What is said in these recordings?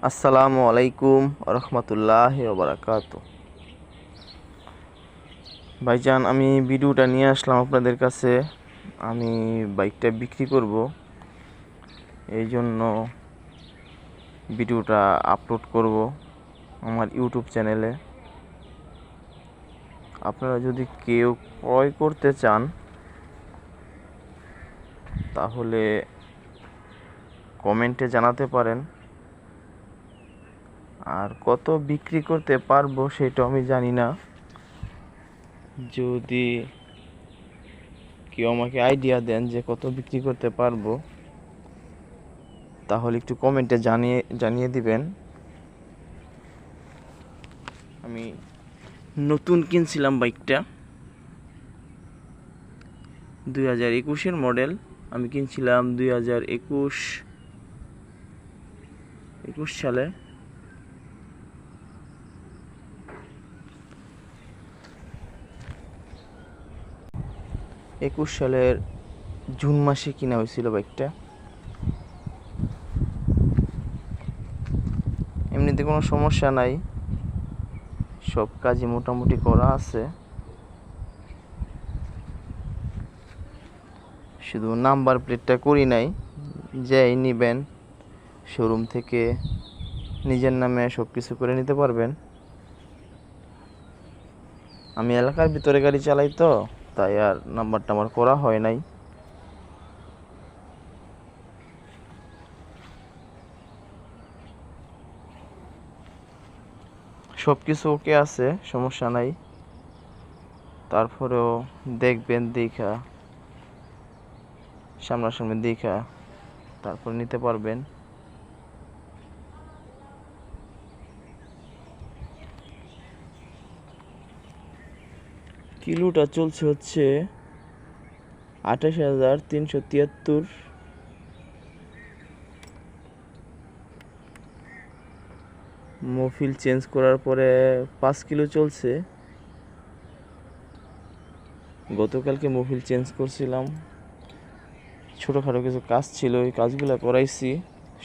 আসসালামু আলাইকুম রহমতুল্লাহ বারাকাতু। ভাইজান, আমি ভিডিওটা নিয়ে আসলাম আপনাদের কাছে। আমি বাইকটা বিক্রি করব, এই জন্য ভিডিওটা আপলোড করব আমার ইউটিউব চ্যানেলে। আপনারা যদি কেউ ক্রয় করতে চান তাহলে কমেন্টে জানাতে পারেন। আর কত বিক্রি করতে পারবো সেটা আমি জানি না। যদি কেউ আমাকে আইডিয়া দেন যে কত বিক্রি করতে পারবো তাহলে একটু কমেন্টে জানিয়ে দিবেন। আমি নতুন কিনছিলাম বাইকটা, 2021-এর মডেল। আমি কিনছিলাম 2021 সালে। সালের জুন মাসে কিনা হয়েছিল বাইকটা। এমনিতে কোনো সমস্যা নাই, সব কাজই মোটামুটি করা আছে। শুধু নাম্বার প্লেটটা করি নাই। যেই নিবেন শোরুম থেকে নিজের নামে সব কিছু করে নিতে পারবেন। আমি এলাকার ভিতরে গাড়ি চালাই তো, তাই আর নাম্বার টাম্বার করা হয় নাই। সব কিছু ওকে আছে, সমস্যা নাই। তারপরেও দেখবেন, দেখা সামনাসামনি দেখা তারপর নিতে পারবেন। কিলোটা চলছে হচ্ছে 28,373। মফিল চেঞ্জ করার পরে 5 কিলো চলছে। গতকালকে মফিল চেঞ্জ করছিলাম, ছোটোখাটো কিছু কাজ ছিল, ওই কাজগুলো করাইছি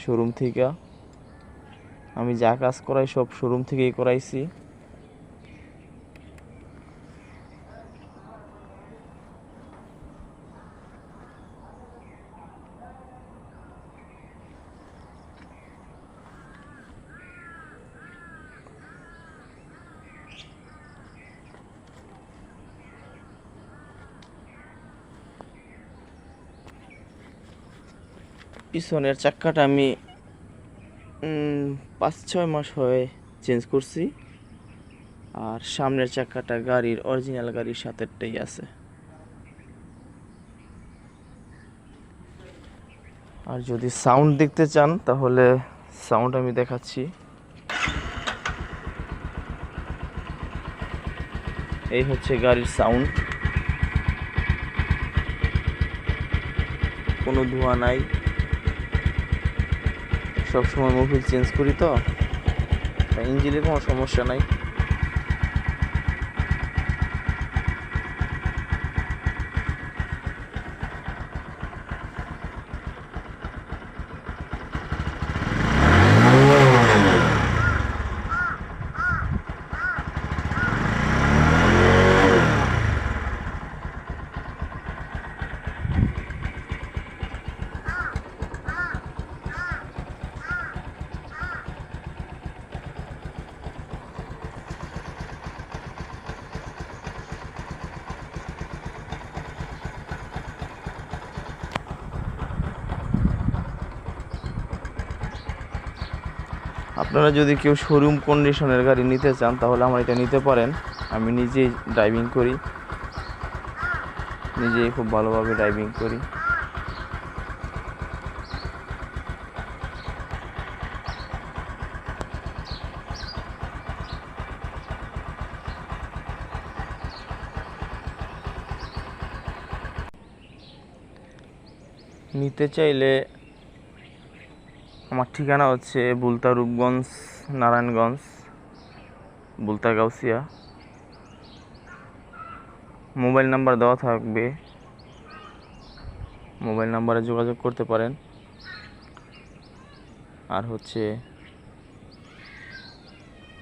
শোরুম থেকে। আমি যা কাজ করাই সব শোরুম থেকেই করাইছি। পিছনের চাক্কাটা আমি 5-6 মাস হয়ে চেঞ্জ করছি। আর সামনের চাক্কাটা গাড়ির অরিজিনাল গাড়ির সাথেরটাই আছে। আর যদি সাউন্ড দেখতে চান তাহলে সাউন্ড আমি দেখাচ্ছি। এই হচ্ছে গাড়ির সাউন্ড, কোনো ধোঁয়া নাই। সবসময় মোবিল চেঞ্জ করি তো, তাই ইঞ্জিনে কোনো সমস্যা নাই। আপনারা যদি কেউ শোরুম কন্ডিশনের গাড়ি নিতে চান তাহলে আমার এটা নিতে পারেন। আমি নিজেই ড্রাইভিং করি, নিজেই খুব ভালোভাবে ড্রাইভিং করি। নিতে চাইলে আমার ঠিকানা হচ্ছে বুলতা রূপগঞ্জ, নারায়ণগঞ্জ, বুলতা গাউসিয়া। মোবাইল নাম্বার দেওয়া থাকবে, মোবাইল নাম্বারে যোগাযোগ করতে পারেন। আর হচ্ছে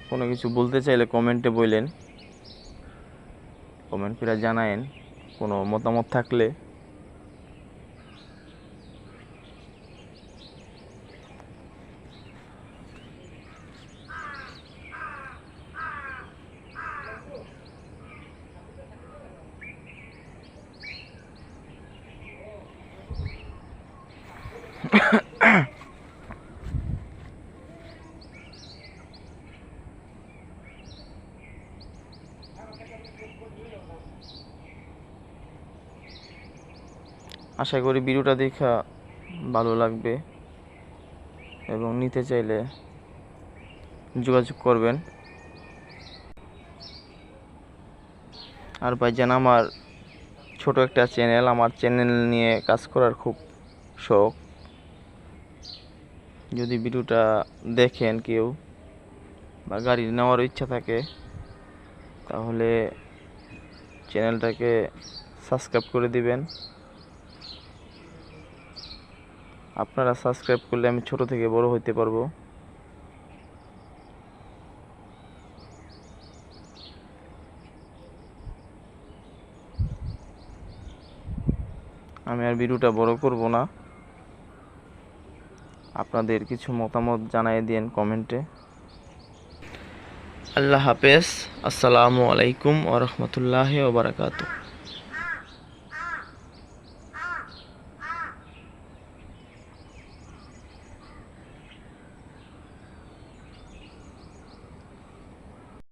কোনো কিছু বলতে চাইলে কমেন্টে বললেন, কমেন্ট করে জানায়েন কোনো মতামত থাকলে। আশা করি ভিডিওটা দেখা ভালো লাগবে এবং নিতে চাইলে যোগাযোগ করবেন। আর ভাইজান, আমার ছোট একটা চ্যানেল, আমার চ্যানেল নিয়ে কাজ করার খুব শখ। যদি ভিডিওটা দেখেন কেউ বা গাড়ি নেওয়ার ইচ্ছা থাকে তাহলে চ্যানেলটাকে সাবস্ক্রাইব করে দিবেন। আপনারা সাবস্ক্রাইব করলে আমি ছোট থেকে বড় হতে পারবো। আমি আর ভিডিওটা বড় করব না, আপনাদের কিছু মতামত জানিয়ে দিন কমেন্টে। আল্লাহ হাফেজ। আসসালামু আলাইকুম ওয়া রাহমাতুল্লাহি ওয়া বারাকাতুহু।